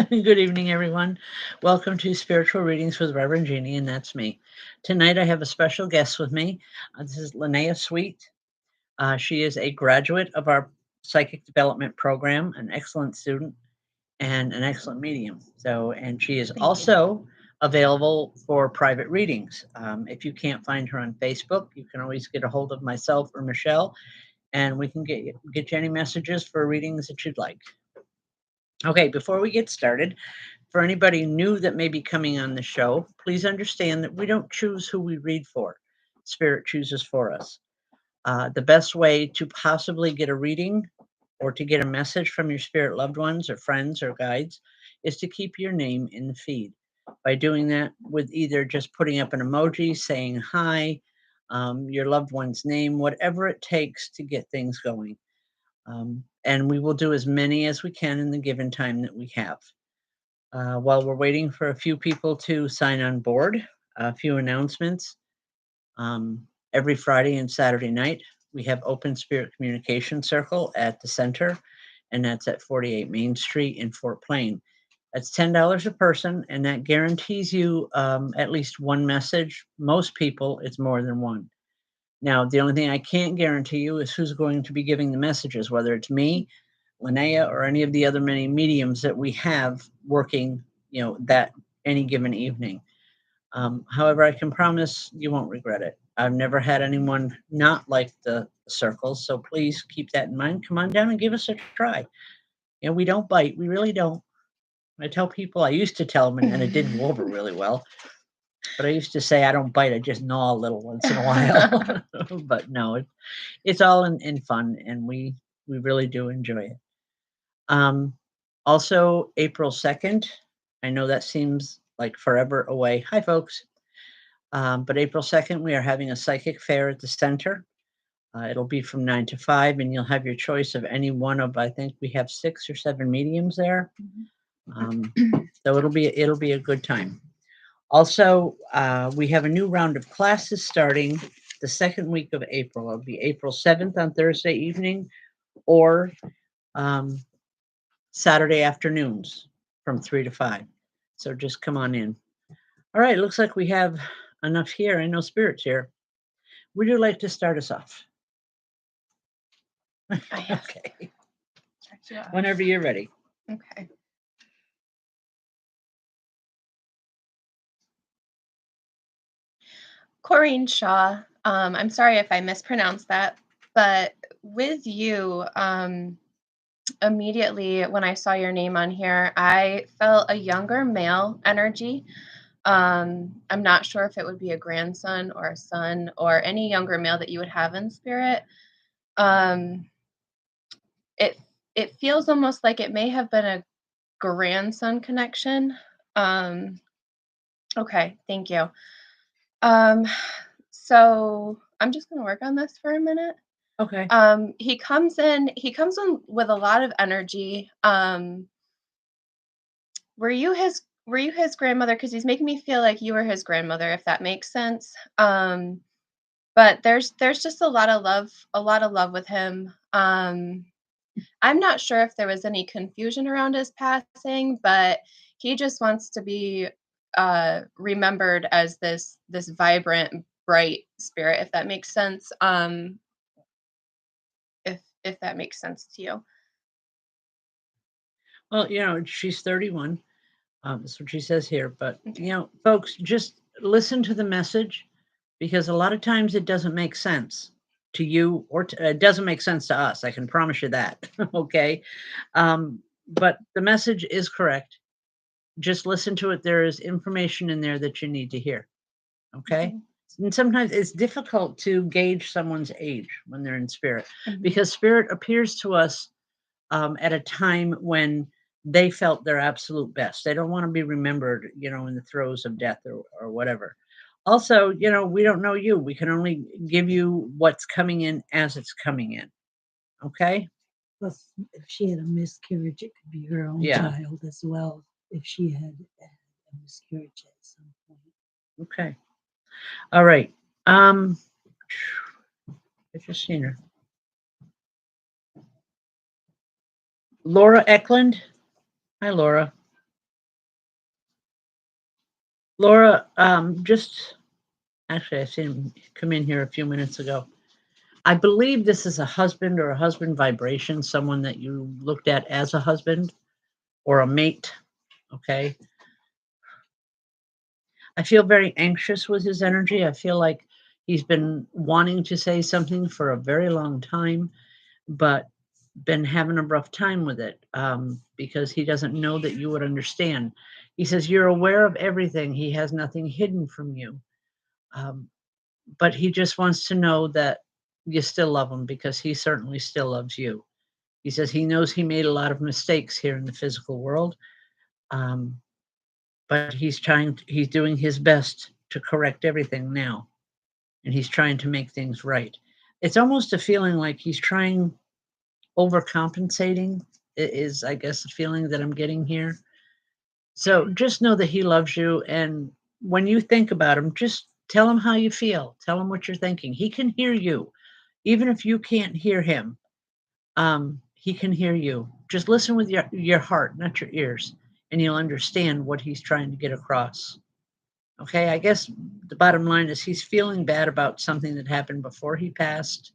Good evening, everyone. Welcome to Spiritual Readings with Rev Jeanne, and that's me. Tonight, I have a special guest with me. This is Linnea Sweet. She is a graduate of our psychic development program, an excellent student, and an excellent medium. And she is also available for private readings. If you can't find her on Facebook, you can always get a hold of myself or Michelle, and we can get you any messages for readings that you'd like. Okay, before we get started, for anybody new that may be coming on the show, please understand that we don't choose who we read for. Spirit chooses for us. The best way to possibly get a reading or to get a message from your spirit loved ones or friends or guides is to keep your name in the feed. By doing that with either just putting up an emoji saying hi, your loved one's name, whatever it takes to get things going. And we will do as many as we can in the given time that we have. While we're waiting for a few people to sign on board, a few announcements. Every Friday and Saturday night, we have Open Spirit Communication Circle at the center, and that's at 48 Main Street in Fort Plain. That's $10 a person, and that guarantees you at least one message. Most people, it's more than one. Now, the only thing I can't guarantee you is who's going to be giving the messages, whether it's me, Linnea, or any of the other many mediums that we have working, that any given evening. However, I can promise you won't regret it. I've never had anyone not like the circles, so please keep that in mind. Come on down and give us a try. We don't bite. We really don't. I tell people, I used to tell them, and it didn't go over really well. But I used to say, I don't bite. I just gnaw a little once in a while. But no, it's all in fun, and we really do enjoy it. Also, April 2nd, I know that seems like forever away. Hi, folks. But April 2nd, we are having a psychic fair at the center. It'll be from 9 to 5, and you'll have your choice of any one of, I think we have 6 or 7 mediums there. So it'll be a good time. Also, we have a new round of classes starting the second week of April. It'll be April 7th on Thursday evening or Saturday afternoons from 3 to 5. So just come on in. All right, looks like we have enough here. I know Spirit's here. Would you like to start us off? Okay. Whenever you're ready. Okay. Corinne Shaw, I'm sorry if I mispronounced that, but with you, immediately when I saw your name on here, I felt a younger male energy. I'm not sure if it would be a grandson or a son or any younger male that you would have in spirit. It feels almost like it may have been a grandson connection. Okay, thank you. So I'm just gonna work on this for a minute. Okay. He comes in with a lot of energy. Were you his grandmother? Because he's making me feel like you were his grandmother, if that makes sense. But there's just a lot of love with him. I'm not sure if there was any confusion around his passing, but he just wants to be remembered as this vibrant, bright spirit, if that makes sense. If that makes sense to you. Well, she's 31. That's what she says here. But, folks, just listen to the message because a lot of times it doesn't make sense to you or it doesn't make sense to us. I can promise you that. Okay. But the message is correct. Just listen to it. There is information in there that you need to hear. Okay. Mm-hmm. And sometimes it's difficult to gauge someone's age when they're in spirit because spirit appears to us at a time when they felt their absolute best. They don't want to be remembered, in the throes of death or whatever. Also, we don't know you. We can only give you what's coming in as it's coming in. Okay? Plus, if she had a miscarriage, it could be her own child as well, if she had a miscarriage at some point. Okay. All right. I just seen her. Laura Eklund. Hi, Laura. Laura, just actually, I seen him come in here a few minutes ago. I believe this is a husband or a husband vibration, someone that you looked at as a husband or a mate. Okay. I feel very anxious with his energy. I feel like he's been wanting to say something for a very long time, but been having a rough time with it because he doesn't know that you would understand. He says you're aware of everything. He has nothing hidden from you. But he just wants to know that you still love him because he certainly still loves you. He says he knows he made a lot of mistakes here in the physical world, but he's doing his best to correct everything now, and he's trying to make things right. It's almost a feeling like he's trying overcompensating is, I guess, the feeling that I'm getting here. So just know that he loves you, and when you think about him, just tell him how you feel. Tell him what you're thinking. He can hear you, even if you can't hear him. He can hear you. Just listen with your heart, not your ears, and you'll understand what he's trying to get across. Okay, I guess the bottom line is he's feeling bad about something that happened before he passed.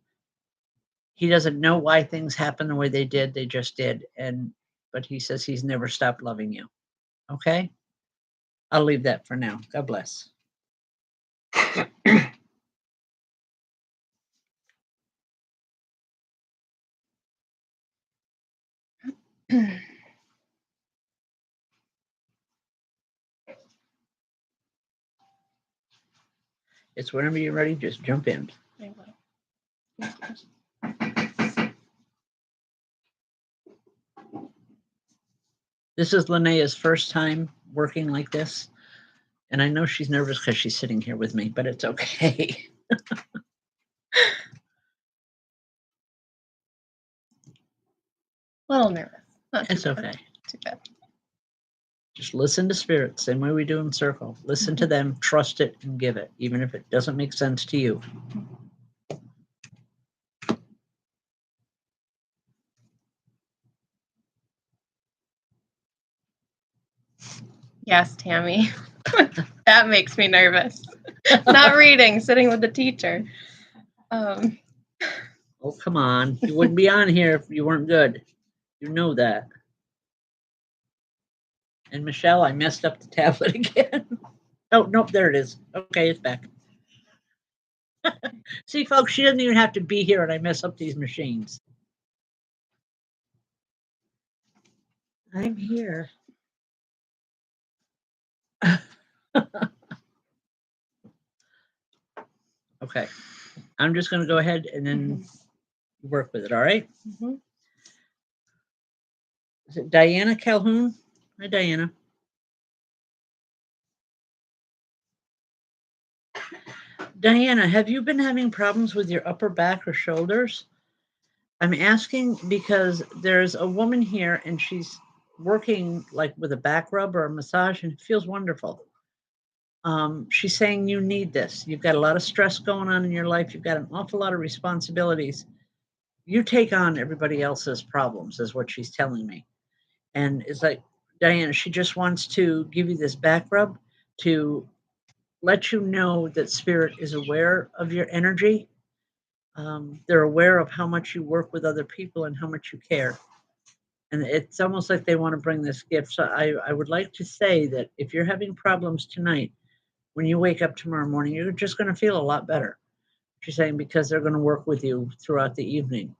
He doesn't know why things happened the way they did. They just did. But he says he's never stopped loving you. Okay? I'll leave that for now. God bless. It's whenever you're ready, just jump in. I will. This is Linnea's first time working like this. And I know she's nervous because she's sitting here with me, but it's okay. A little nervous. Not It's too bad. okay. Too bad. Just listen to spirit, same way we do in circle. Listen to them, trust it, and give it, even if it doesn't make sense to you. Yes, Tammy. That makes me nervous. Not reading, sitting with the teacher. Oh, come on. You wouldn't be on here if you weren't good. You know that. And Michelle, I messed up the tablet again. Oh, nope, there it is. Okay, it's back. See, folks, she doesn't even have to be here and I mess up these machines. I'm here. Okay. I'm just going to go ahead and then work with it, all right? Is it Diana Calhoun? Hi, Diana. Diana, have you been having problems with your upper back or shoulders? I'm asking because there's a woman here and she's working like with a back rub or a massage and it feels wonderful. She's saying you need this. You've got a lot of stress going on in your life. You've got an awful lot of responsibilities. You take on everybody else's problems is what she's telling me. And it's like, Diana, she just wants to give you this back rub to let you know that spirit is aware of your energy. They're aware of how much you work with other people and how much you care. And it's almost like they want to bring this gift. So I would like to say that if you're having problems tonight, when you wake up tomorrow morning, you're just going to feel a lot better. She's saying because they're going to work with you throughout the evening.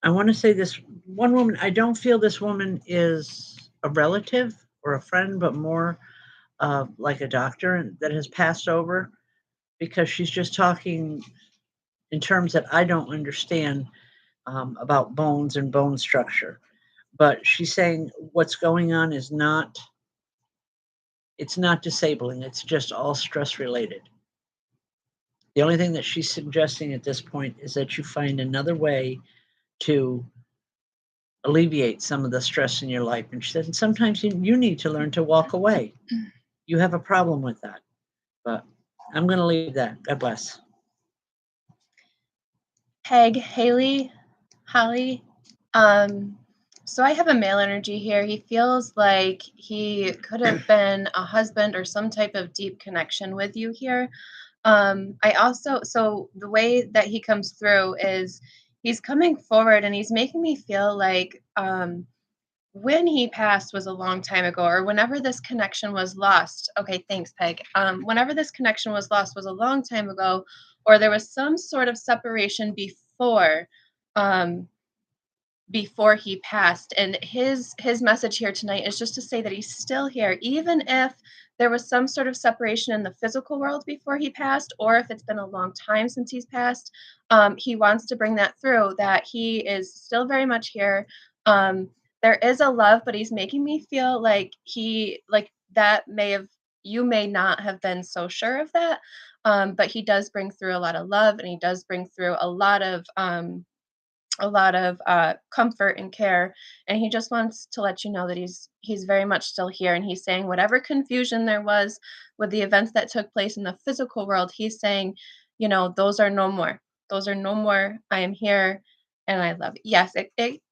I want to say this one woman, I don't feel this woman is a relative or a friend, but more like a doctor that has passed over because she's just talking in terms that I don't understand about bones and bone structure. But she's saying what's going on is it's not disabling. It's just all stress related. The only thing that she's suggesting at this point is that you find another way to alleviate some of the stress in your life. And she said, sometimes you need to learn to walk away. You have a problem with that. But I'm going to leave that. God bless. Peg, Haley, Holly, So I have a male energy here. He feels like he could have been a husband or some type of deep connection with you here. I also, so the way that he comes through is he's coming forward and he's making me feel like when he passed was a long time ago, or whenever this connection was lost. Okay, thanks, Peg. Whenever this connection was lost was a long time ago, or there was some sort of separation um, before he passed. And his message here tonight is just to say that he's still here, even if there was some sort of separation in the physical world before he passed, or if it's been a long time since he's passed. He wants to bring that through, that he is still very much here. There is a love, but he's making me feel like that you may not have been so sure of that. But he does bring through a lot of love, and he does bring through a lot of comfort and care, and he just wants to let you know that he's very much still here. And he's saying whatever confusion there was with the events that took place in the physical world, he's saying, those are no more. Those are no more. I am here, and I love you. Yes,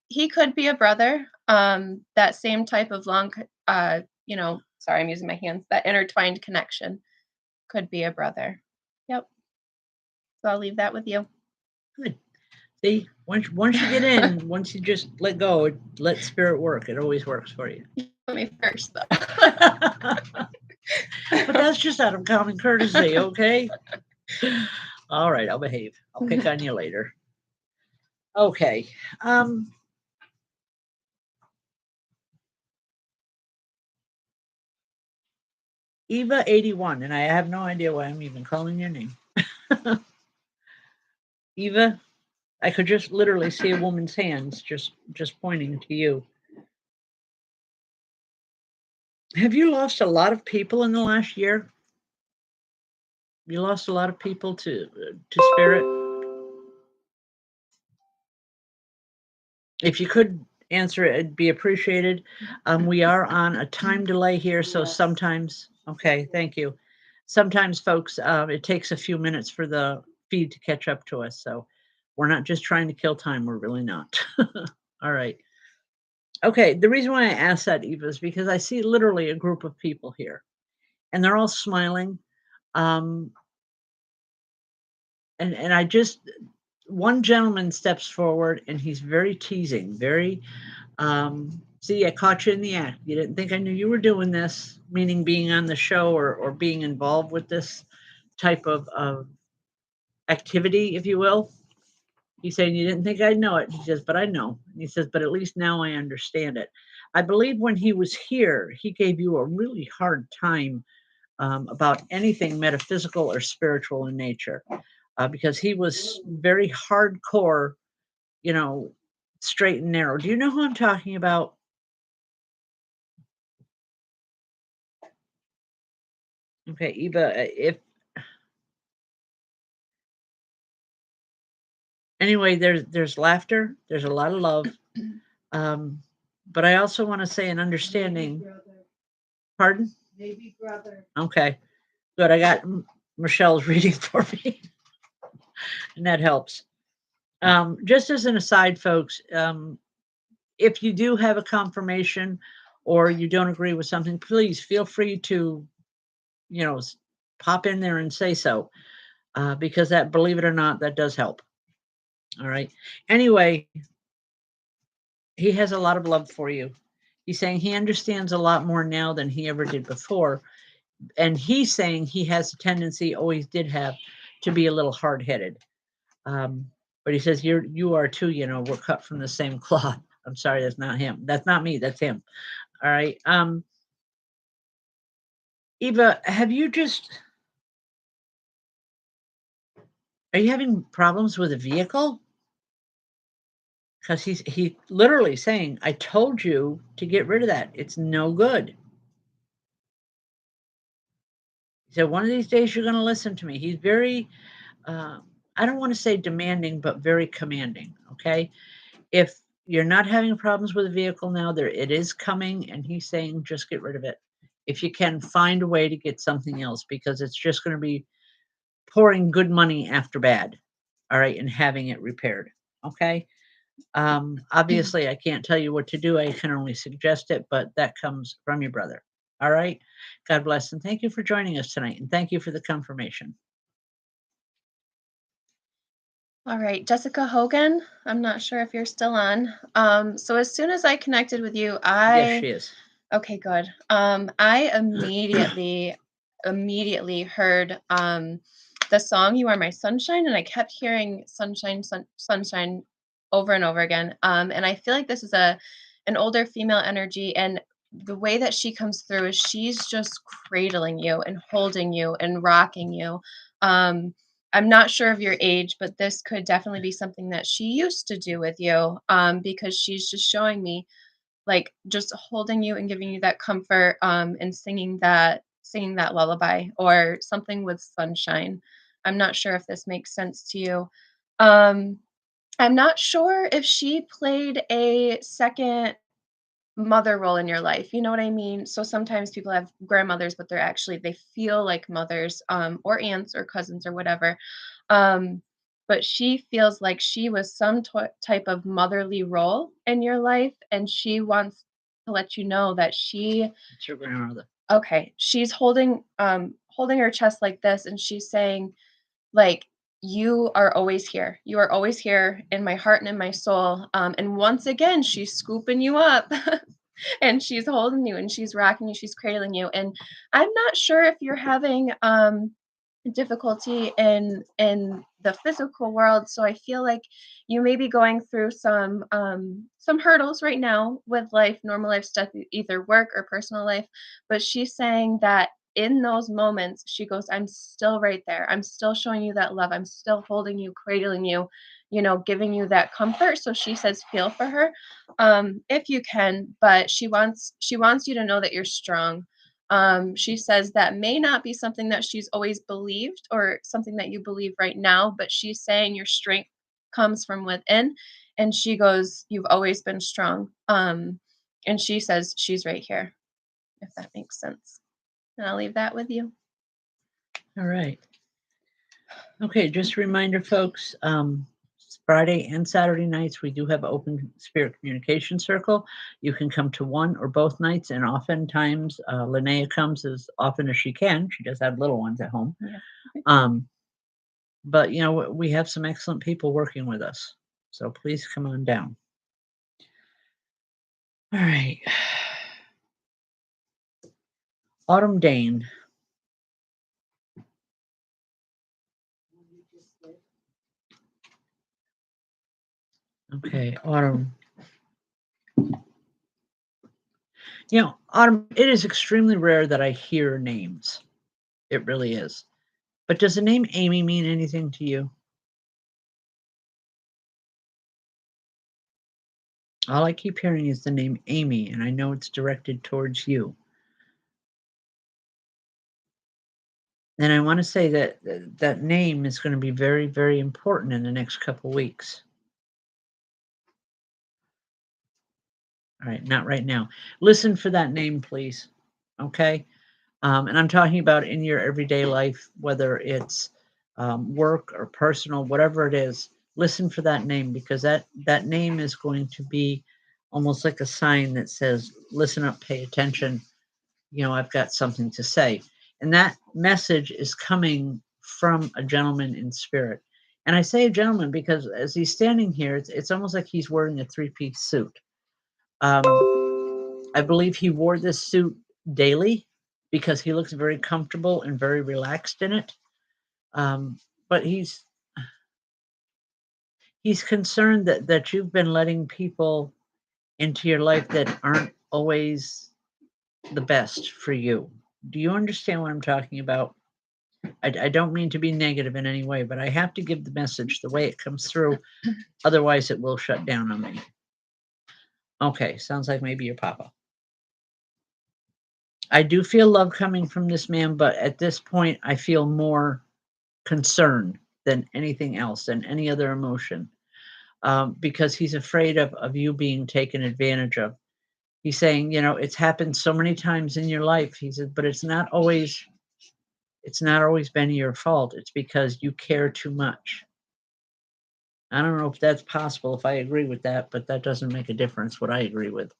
he could be a brother. That same type of sorry, I'm using my hands. That intertwined connection could be a brother. Yep. So I'll leave that with you. Good. See, once you get in, once you just let go, let spirit work. It always works for you. You put me first, though. But that's just out of common courtesy, okay? All right, I'll behave. I'll pick on you later. Okay. Eva 81, and I have no idea why I'm even calling your name. Eva, I could just literally see a woman's hands just pointing to you. Have you lost a lot of people in the last year? You lost a lot of people to spirit? If you could answer it, it'd be appreciated. We are on a time delay here, so sometimes, okay, thank you. Sometimes, folks, it takes a few minutes for the feed to catch up to us, so we're not just trying to kill time. We're really not. All right. Okay, the reason why I asked that, Eva, is because I see literally a group of people here, and they're all smiling. And I just, one gentleman steps forward, and he's very teasing, very, see, I caught you in the act. You didn't think I knew you were doing this, meaning being on the show or being involved with this type of activity, if you will. He's saying, you didn't think I'd know it. He says, but I know. And he says, but at least now I understand it. I believe when he was here, he gave you a really hard time about anything metaphysical or spiritual in nature, because he was very hardcore, straight and narrow. Do you know who I'm talking about? Okay, Eva, anyway, there's laughter, there's a lot of love, but I also want to say an understanding. Pardon? Baby brother. Okay, good. I got Michelle's reading for me, and that helps. Just as an aside, folks, if you do have a confirmation or you don't agree with something, please feel free to, pop in there and say so, because that, believe it or not, that does help. All right. Anyway, he has a lot of love for you. He's saying he understands a lot more now than he ever did before. And he's saying he has a tendency, always did have, to be a little hard-headed. But he says, you are too, we're cut from the same cloth. I'm sorry, that's not him. That's not me, that's him. All right. Eva, are you having problems with a vehicle? Because he literally saying, I told you to get rid of that. It's no good. He said, one of these days you're going to listen to me. He's very, I don't want to say demanding, but very commanding. Okay. If you're not having problems with a vehicle now, it is coming, and he's saying, just get rid of it. If you can, find a way to get something else, because it's just going to be pouring good money after bad. All right. And having it repaired. Okay. Obviously, I can't tell you what to do. I can only suggest it, but that comes from your brother. All right. God bless. And thank you for joining us tonight. And thank you for the confirmation. All right, Jessica Hogan. I'm not sure if you're still on. So as soon as I connected with you, Yes, she is. Okay, good. I immediately heard the song "You Are My Sunshine," and I kept hearing "Sunshine, Sunshine" over and over again. And I feel like this is an older female energy, and the way that she comes through is she's just cradling you and holding you and rocking you. I'm not sure of your age, but this could definitely be something that she used to do with you, because she's just showing me like just holding you and giving you that comfort, and singing that lullaby or something with sunshine. I'm not sure if this makes sense to you. Um, I'm not sure if she played a second mother role in your life. You know what I mean? So sometimes people have grandmothers, but they feel like mothers, or aunts or cousins or whatever. Um, but she feels like she was some type of motherly role in your life, and she wants to let you know that It's your grandmother. okay, she's holding her chest like this, and she's saying, like, you are always here. You are always here in my heart and in my soul. And once again, she's scooping you up and she's holding you and she's rocking you, she's cradling you. And I'm not sure if you're having difficulty in the physical world. So I feel like you may be going through some hurdles right now with life, normal life stuff, either work or personal life. But she's saying that in those moments, she goes, I'm still right there. I'm still showing you that love. I'm still holding you, cradling you, giving you that comfort. So she says, feel for her, if you can, but she wants you to know that you're strong. She says that may not be something that she's always believed or something that you believe right now, but she's saying your strength comes from within. And she goes, you've always been strong. And she says she's right here, if that makes sense. And I'll leave that with you. All right. Okay, just a reminder, folks, Friday and Saturday nights, we do have open spirit communication circle. You can come to one or both nights, and oftentimes Linnea comes as often as she can. She does have little ones at home. Yeah. But, we have some excellent people working with us. So please come on down. All right. Autumn Dane. Okay, Autumn. Autumn, it is extremely rare that I hear names. It really is. But does the name Amy mean anything to you? All I keep hearing is the name Amy, and I know it's directed towards you. And I want to say that that name is going to be very, very important in the next couple weeks. All right, not right now. Listen for that name, please. Okay? And I'm talking about in your everyday life, whether it's work or personal, whatever it is. Listen for that name, because that name is going to be almost like a sign that says, listen up, pay attention. I've got something to say. And that message is coming from a gentleman in spirit. And I say a gentleman because as he's standing here, it's almost like he's wearing a three-piece suit. I believe he wore this suit daily because he looks very comfortable and very relaxed in it. But he's concerned that you've been letting people into your life that aren't always the best for you. Do you understand what I'm talking about? I don't mean to be negative in any way, but I have to give the message the way it comes through. Otherwise, it will shut down on me. Okay, sounds like maybe your papa. I do feel love coming from this man, but at this point, I feel more concern than anything else, than any other emotion, because he's afraid of you being taken advantage of. He's saying, it's happened so many times in your life. He said, but it's not always been your fault. It's because you care too much. I don't know if that's possible, if I agree with that, but that doesn't make a difference what I agree with.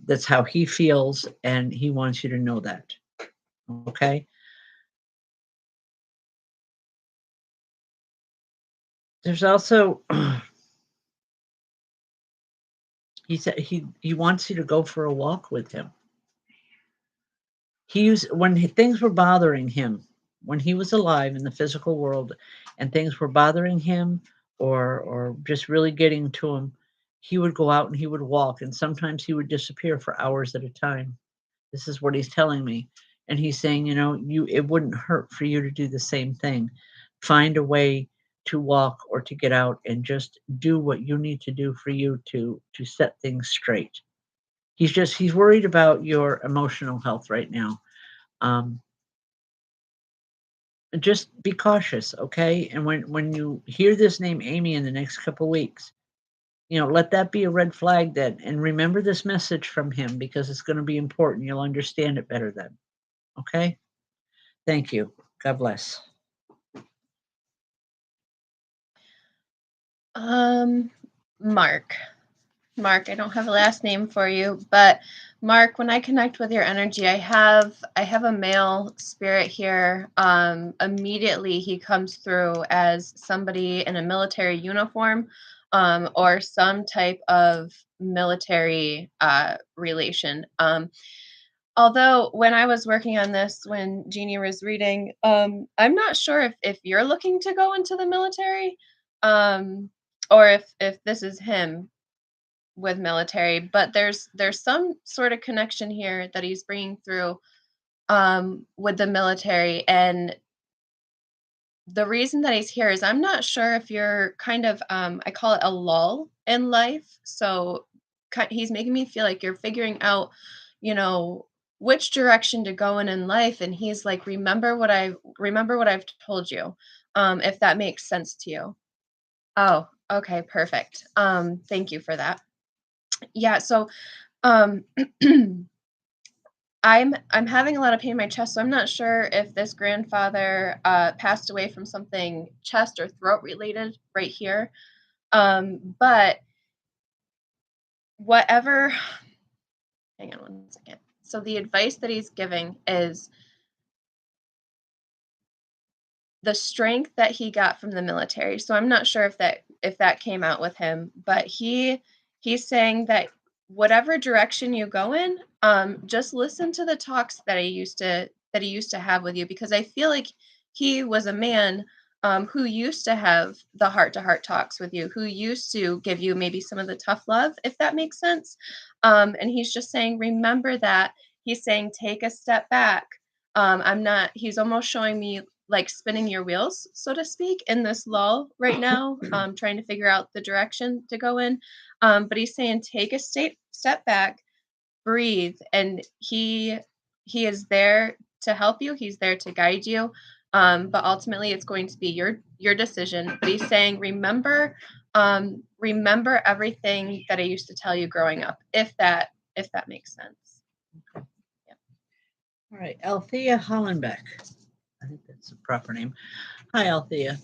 That's how he feels, and he wants you to know that. Okay? There's also he said he wants you to go for a walk with him. Things were bothering him, when he was alive in the physical world, and things were bothering him or just really getting to him, he would go out and he would walk, and sometimes he would disappear for hours at a time. This is what he's telling me. And he's saying, it wouldn't hurt for you to do the same thing. Find a way to walk or to get out and just do what you need to do for you to set things straight. He's worried about your emotional health right now. Um, just be cautious, okay? And when you hear this name Amy in the next couple weeks, let that be a red flag then. And remember this message from him, because it's going to be important. You'll understand it better then. Okay? Thank you. God bless. Mark. Mark, I don't have a last name for you, but Mark, when I connect with your energy, I have a male spirit here. Immediately he comes through as somebody in a military uniform, or some type of military relation. Although when I was working on this, when Jeannie was reading, I'm not sure if you're looking to go into the military, or if this is him with military, but there's some sort of connection here that he's bringing through with the military. And the reason that he's here is I'm not sure if you're kind of I call it a lull in life. So he's making me feel like you're figuring out, which direction to go in life. And he's like, remember what I've told you, if that makes sense to you. Oh, okay, perfect. Thank you for that. Yeah, so um I'm having a lot of pain in my chest, so I'm not sure if this grandfather passed away from something chest or throat related right here. But whatever, hang on one second. So the advice that he's giving is the strength that he got from the military. So I'm not sure if that came out with him, but he's saying that whatever direction you go in, just listen to the talks that he used to have with you, because I feel like he was a man who used to have the heart-to-heart talks with you, who used to give you maybe some of the tough love, if that makes sense. And he's just saying, remember that. He's saying, take a step back. He's almost showing me like spinning your wheels, so to speak, in this lull right now, trying to figure out the direction to go in. But he's saying, take a step back, breathe, and he is there to help you. He's there to guide you. But ultimately, it's going to be your decision. But he's saying, remember everything that I used to tell you growing up, if that makes sense. Okay. Yeah. All right, Althea Hollenbeck. I think that's the proper name. Hi, Althea.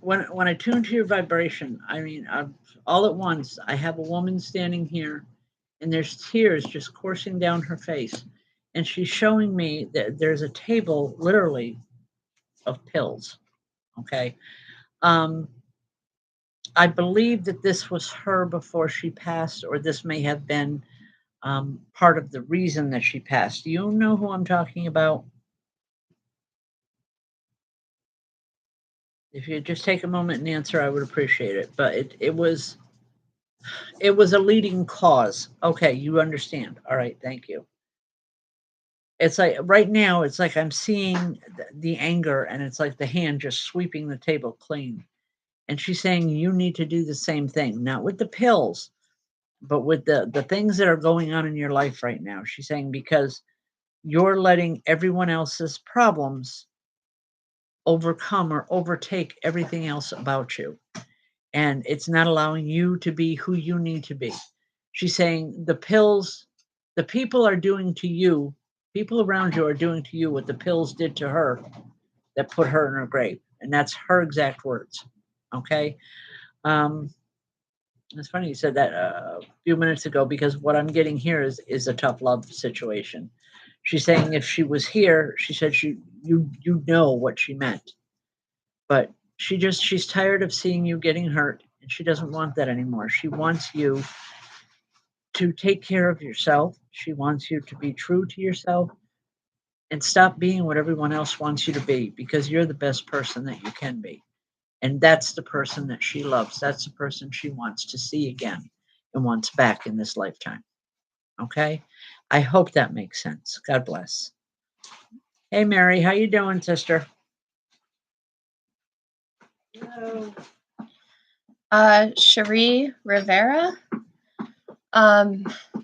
When I tune to your vibration, I mean, all at once, I have a woman standing here, and there's tears just coursing down her face, and she's showing me that there's a table, literally, of pills. Okay. I believe that this was her before she passed, or this may have been part of the reason that she passed. Do you know who I'm talking about? If you just take a moment and answer, I would appreciate it. But it was a leading cause. Okay, you understand. All right, thank you. It's like right now, it's like I'm seeing the anger, and it's like the hand just sweeping the table clean. And she's saying you need to do the same thing, not with the pills, but with the things that are going on in your life right now. She's saying because you're letting everyone else's problems overcome or overtake everything else about you. And it's not allowing you to be who you need to be. She's saying the pills, the people are doing to you, people around you are doing to you what the pills did to her that put her in her grave. And that's her exact words. Okay. It's funny you said that a few minutes ago, because what I'm getting here is a tough love situation. She's saying if she was here, she said you know what she meant. But she's tired of seeing you getting hurt, and she doesn't want that anymore. She wants you to take care of yourself. She wants you to be true to yourself and stop being what everyone else wants you to be, because you're the best person that you can be. And that's the person that she loves. That's the person she wants to see again and wants back in this lifetime. Okay? I hope that makes sense. God bless. Hey Mary, how you doing, sister? Hello. Cherie Rivera.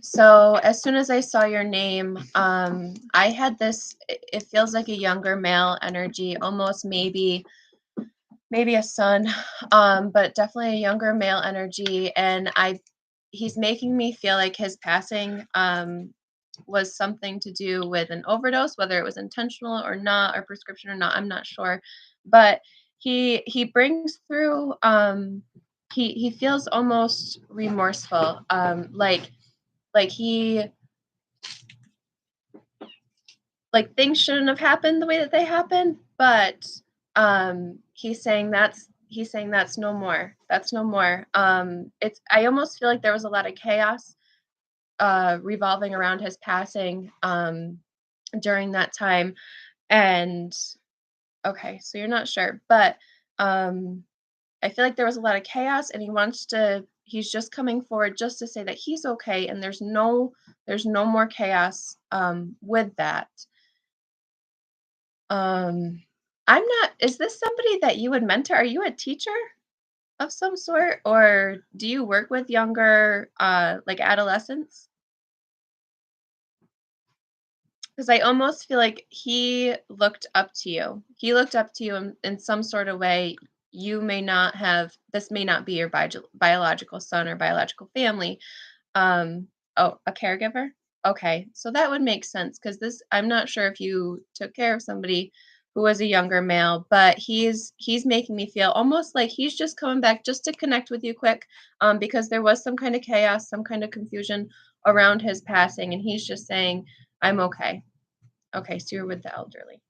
So as soon as I saw your name, I had this, it feels like a younger male energy, almost maybe a son, but definitely a younger male energy. And he's making me feel like his passing, was something to do with an overdose, whether it was intentional or not, or prescription or not, I'm not sure. But he brings through, he feels almost remorseful, like he, like things shouldn't have happened the way that they happened, but he's saying that's no more. That's no more. It's, I almost feel like there was a lot of chaos revolving around his passing during that time. And okay, so you're not sure, but I feel like there was a lot of chaos, and he's just coming forward just to say that he's okay, and there's no more chaos with that. I'm not, is this somebody that you would mentor? Are you a teacher of some sort, or do you work with younger like adolescents? Because I almost feel like he looked up to you. He looked up to you in some sort of way. You may not have, this may not be your biological son or biological family. Oh, a caregiver? Okay, so that would make sense, because this, I'm not sure if you took care of somebody who was a younger male, but he's making me feel almost like he's just coming back just to connect with you quick, because there was some kind of chaos, some kind of confusion around his passing, and he's just saying, I'm okay. Okay, so you're with the elderly.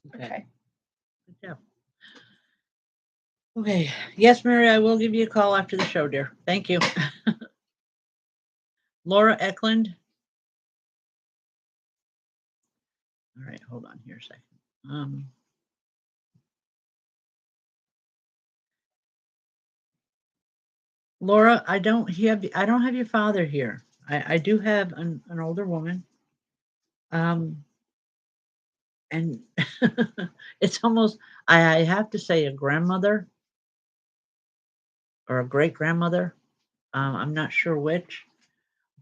Okay. Yeah. Okay. Yes, Mary, I will give you a call after the show, dear. Thank you. Laura Eklund. All right, hold on here a second. Laura, I don't have your father here. I do have an older woman. And it's almost, I have to say, a grandmother or a great grandmother. I'm not sure which,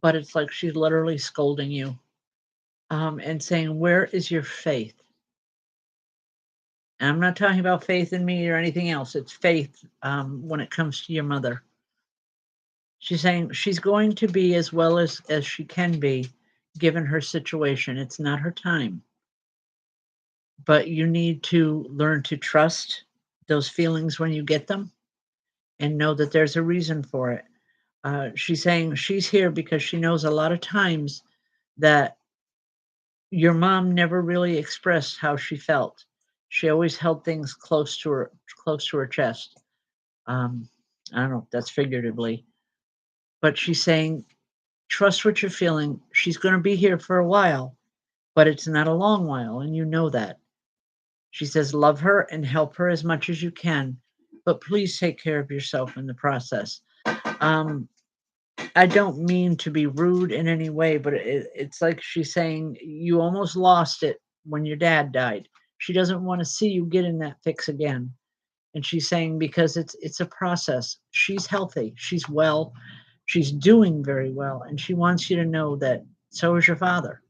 but it's like she's literally scolding you, and saying, "Where is your faith?" And I'm not talking about faith in me or anything else. It's faith when it comes to your mother. She's saying she's going to be as well as she can be, given her situation. It's not her time. But you need to learn to trust those feelings when you get them and know that there's a reason for it. She's saying she's here because she knows a lot of times that your mom never really expressed how she felt. She always held things close to her chest. I don't know if that's figuratively, but she's saying, trust what you're feeling. She's going to be here for a while, but it's not a long while, and you know that. She says, love her and help her as much as you can, but please take care of yourself in the process. I don't mean to be rude in any way, but it's like she's saying you almost lost it when your dad died. She doesn't want to see you get in that fix again. And she's saying because it's a process. She's healthy. She's well. She's doing very well. And she wants you to know that so is your father.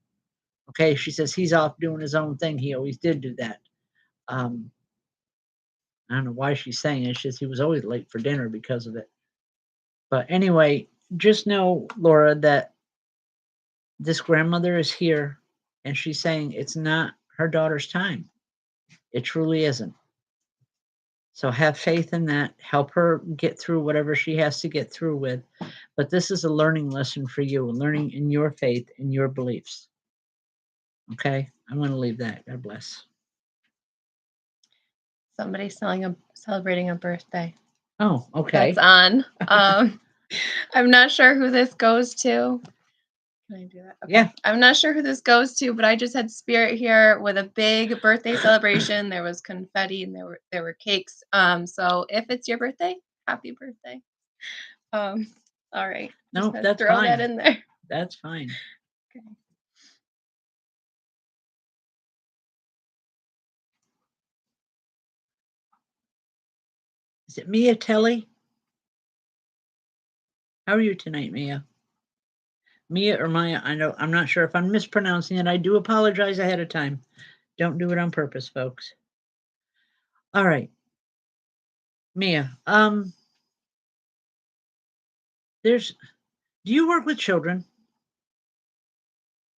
Okay. She says he's off doing his own thing. He always did do that. I don't know why she's saying it. It's just he was always late for dinner because of it. But anyway, just know, Laura, that this grandmother is here and she's saying it's not her daughter's time. It truly isn't. So have faith in that. Help her get through whatever she has to get through with. But this is a learning lesson for you, learning in your faith, in your beliefs. Okay? I'm going to leave that. God bless. Somebody's celebrating a birthday. Oh, okay. That's on. I'm not sure who this goes to. Can I do that? Okay. Yeah. I'm not sure who this goes to, but I just had Spirit here with a big birthday celebration. There was confetti and there were cakes. So if it's your birthday, happy birthday. All right. No, Just that's throw fine. that in there. That's fine. Okay. Is it Mia Telly? How are you tonight, Mia? Mia or Maya? I know I'm not sure if I'm mispronouncing it. I do apologize ahead of time. Don't do it on purpose, folks. All right. Mia, do you work with children?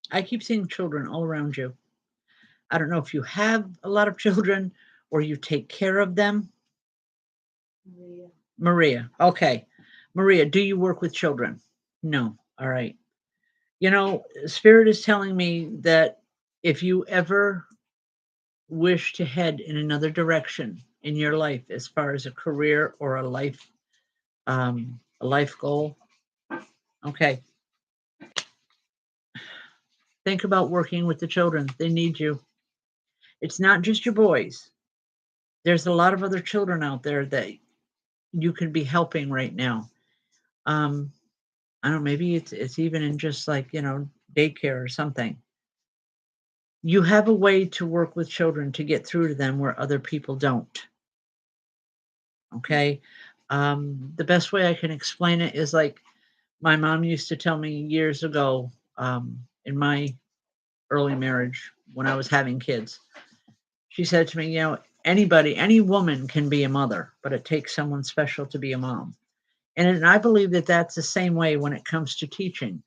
I keep seeing children all around you. I don't know if you have a lot of children or you take care of them. Maria. Okay. Maria, do you work with children? No. All right. You know, Spirit is telling me that if you ever wish to head in another direction in your life, as far as a career or a life goal, okay, think about working with the children. They need you. It's not just your boys. There's a lot of other children out there that you could be helping right now. I don't know, maybe it's even in just like, daycare or something. You have a way to work with children to get through to them where other people don't. Okay. The best way I can explain it is like my mom used to tell me years ago, in my early marriage when I was having kids. She said to me, any woman can be a mother, but it takes someone special to be a mom. And I believe that that's the same way when it comes to teaching.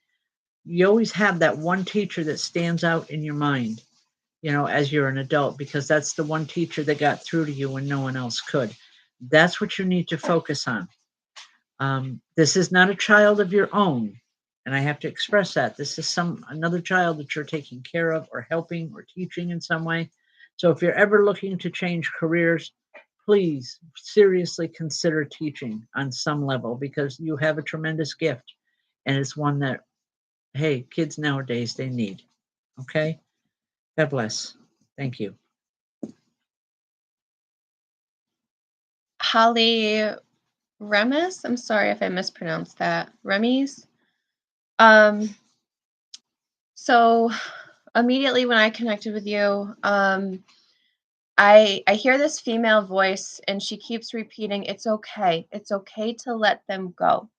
You always have that one teacher that stands out in your mind, as you're an adult, because that's the one teacher that got through to you when no one else could. That's what you need to focus on. This is not a child of your own. And I have to express that. This is another child that you're taking care of or helping or teaching in some way. So if you're ever looking to change careers, please seriously consider teaching on some level, because you have a tremendous gift. And it's one that, hey, kids nowadays, they need. Okay? God bless. Thank you. Holly Remis. I'm sorry if I mispronounced that. Remis. So immediately when I connected with you, I hear this female voice and she keeps repeating, it's okay. It's okay to let them go.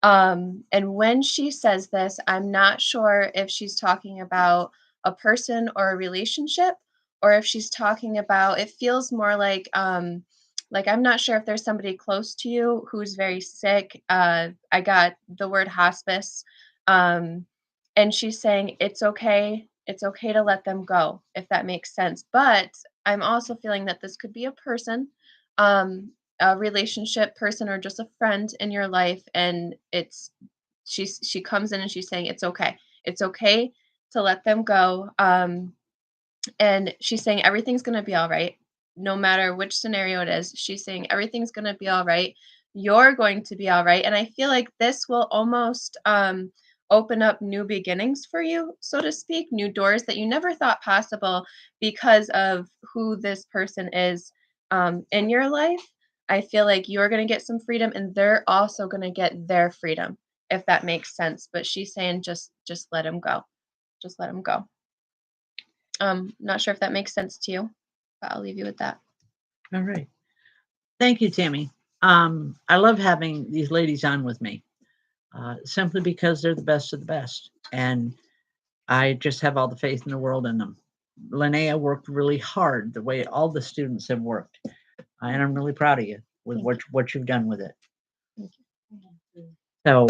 And when she says this, I'm not sure if she's talking about a person or a relationship, or if she's talking about, it feels more like I'm not sure if there's somebody close to you who's very sick. I got the word hospice. And she's saying it's okay to let them go, if that makes sense. But I'm also feeling that this could be a person, a relationship person, or just a friend in your life, and she comes in and she's saying it's okay to let them go. And she's saying everything's going to be all right, no matter which scenario it is. She's saying everything's going to be all right, you're going to be all right. And I feel like this will almost open up new beginnings for you, so to speak, new doors that you never thought possible because of who this person is in your life. I feel like you're going to get some freedom and they're also going to get their freedom, if that makes sense. But she's saying just let him go. Just let him go. Not sure if that makes sense to you, but I'll leave you with that. All right. Thank you, Tammy. I love having these ladies on with me, simply because they're the best of the best. And I just have all the faith in the world in them. Linnea worked really hard the way all the students have worked. And I'm really proud of you with what you've done with it. Thank you. So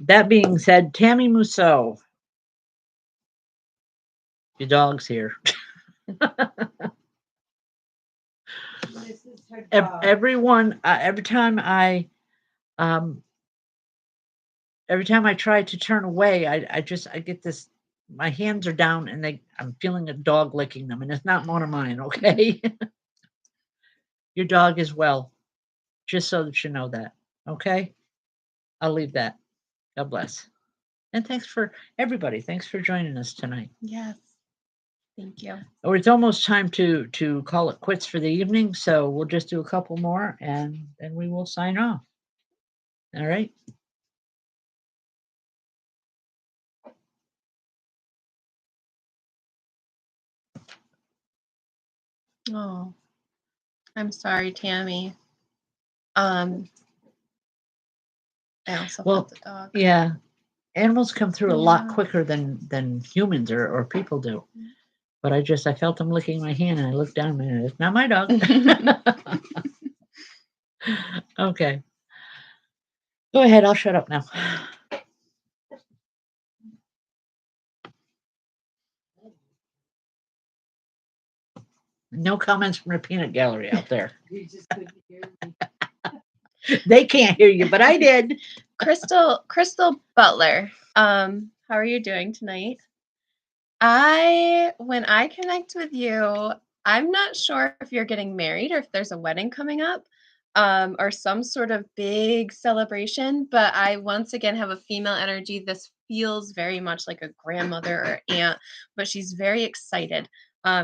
that being said, Tammy Mousseau, your dog's here. This is everyone, um, every time I try to turn away, I get this, my hands are down and I'm feeling a dog licking them, and it's not one of mine, okay? Your dog is well, just so that you know that, okay? I'll leave that. God bless. And thanks for everybody. Thanks for joining us tonight. Yes. Thank you. Oh, it's almost time to call it quits for the evening, so we'll just do a couple more and then we will sign off. All right. Oh, I'm sorry, Tammy. I also felt the dog. Yeah. Animals come through a lot quicker than humans or people do. But I felt them licking my hand, and I looked down and it's not my dog. Okay. Go ahead. I'll shut up now. No comments from the peanut gallery out there. You just couldn't hear me. They can't hear you, but I did. Crystal Butler. How are you doing tonight? When I connect with you, I'm not sure if you're getting married or if there's a wedding coming up, or some sort of big celebration, but I once again have a female energy. This feels very much like a grandmother or aunt, but she's very excited.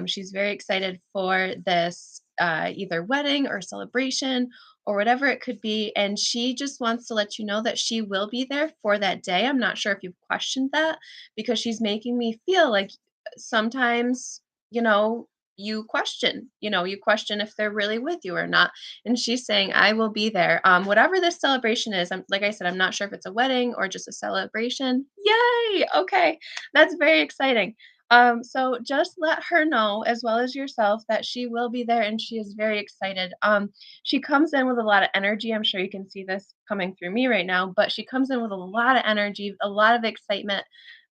She's very excited for this either wedding or celebration or whatever it could be. And she just wants to let you know that she will be there for that day. I'm not sure if you've questioned that because she's making me feel like sometimes, you question if they're really with you or not. And she's saying, I will be there. Whatever this celebration is, like I said, I'm not sure if it's a wedding or just a celebration. Yay! Okay. That's very exciting. So just let her know, as well as yourself, that she will be there and she is very excited. She comes in with a lot of energy. I'm sure you can see this coming through me right now, but she comes in with a lot of energy, a lot of excitement.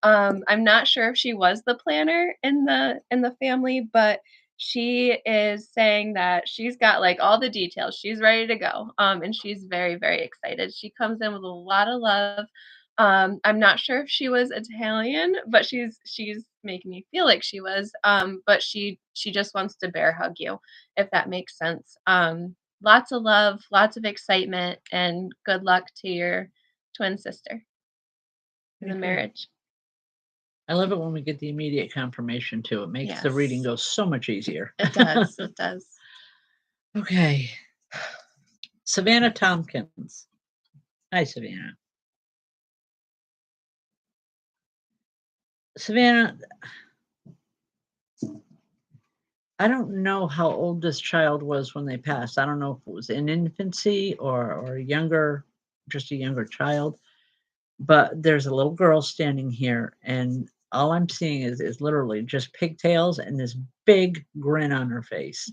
I'm not sure if she was the planner in the family, but she is saying that she's got like all the details. She's ready to go. And she's very, very excited. She comes in with a lot of love. I'm not sure if she was Italian, but she's making me feel like she was. But she just wants to bear hug you, if that makes sense. Lots of love, lots of excitement, and good luck to your twin sister in the marriage. I love it when we get the immediate confirmation too. It makes the reading go so much easier. It does. It does. Okay. Savannah Tompkins. Hi, Savannah. Savannah, I don't know how old this child was when they passed. I don't know if it was in infancy or younger, just a younger child. But there's a little girl standing here, and all I'm seeing is literally just pigtails and this big grin on her face.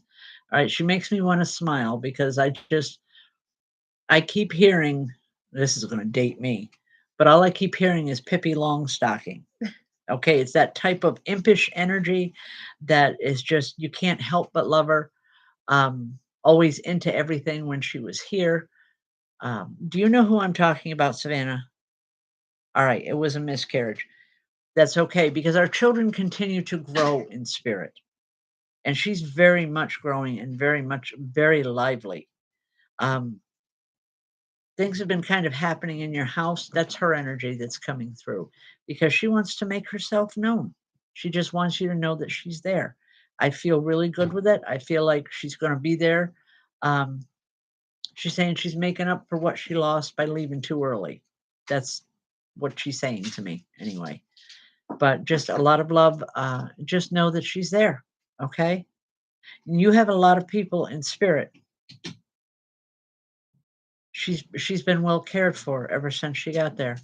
All right, she makes me want to smile because I keep hearing, this is going to date me, but all I keep hearing is Pippi Longstocking. Okay, it's that type of impish energy that is just, you can't help but love her. Always into everything when she was here. Do you know who I'm talking about, Savannah? All right, it was a miscarriage. That's okay, because our children continue to grow in spirit. And she's very much growing and very lively. Things have been kind of happening in your house. That's her energy that's coming through because she wants to make herself known. She just wants you to know that she's there. I feel really good with it. I feel like she's going to be there. She's saying she's making up for what she lost by leaving too early. That's what she's saying to me anyway. But just a lot of love. Just know that she's there. Okay. And you have a lot of people in spirit. She's been well cared for ever since she got there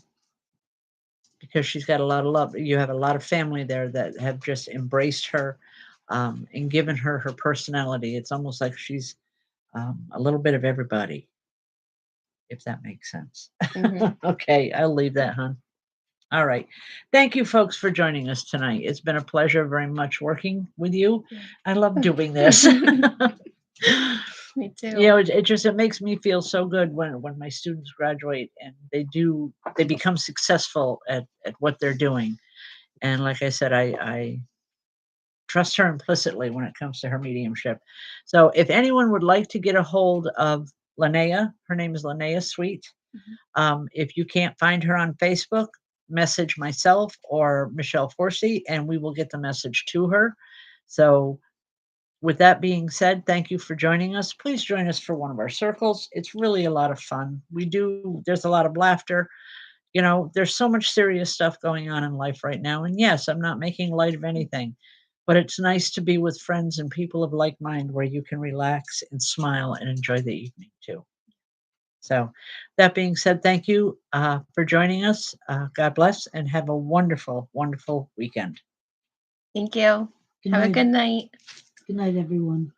because she's got a lot of love. You have a lot of family there that have just embraced her and given her her personality. It's almost like she's a little bit of everybody, if that makes sense. Mm-hmm. Okay, I'll leave that, hon. All right. Thank you, folks, for joining us tonight. It's been a pleasure very much working with you. I love doing this. Me too. it makes me feel so good when my students graduate and they become successful at what they're doing. And like I said, I trust her implicitly when it comes to her mediumship. So if anyone would like to get a hold of Linnea, her name is Linnea Sweet. If you can't find her on Facebook, message myself or Michelle Forsey, and we will get the message to her. So with that being said, thank you for joining us. Please join us for one of our circles. It's really a lot of fun. There's a lot of laughter. There's so much serious stuff going on in life right now. And yes, I'm not making light of anything, but it's nice to be with friends and people of like mind where you can relax and smile and enjoy the evening too. So that being said, thank you for joining us. God bless and have a wonderful, wonderful weekend. Thank you. Good Have a night. good night. Good night, everyone.